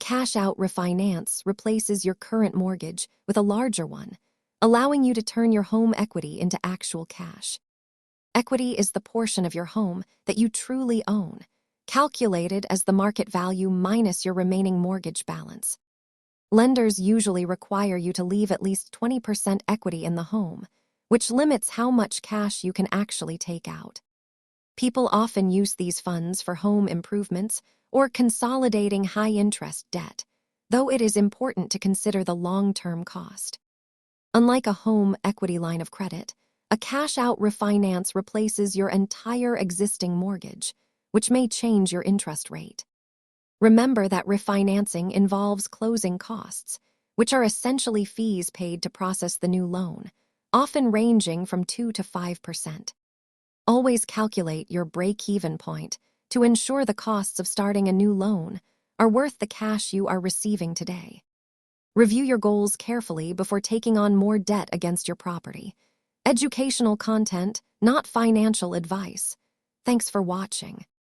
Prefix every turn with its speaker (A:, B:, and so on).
A: cash-out refinance replaces your current mortgage with a larger one, allowing you to turn your home equity into actual cash. Equity is the portion of your home that you truly own, calculated as the market value minus your remaining mortgage balance. Lenders usually require you to leave at least 20% equity in the home, which limits how much cash you can actually take out. People often use these funds for home improvements or consolidating high-interest debt, though it is important to consider the long-term cost. Unlike a home equity line of credit, a cash-out refinance replaces your entire existing mortgage, which may change your interest rate. Remember that refinancing involves closing costs, which are essentially fees paid to process the new loan, often ranging from 2 to 5%. Always calculate your break-even point to ensure the costs of starting a new loan are worth the cash you are receiving today. Review your goals carefully before taking on more debt against your property. Educational content, not financial advice. Thanks for watching.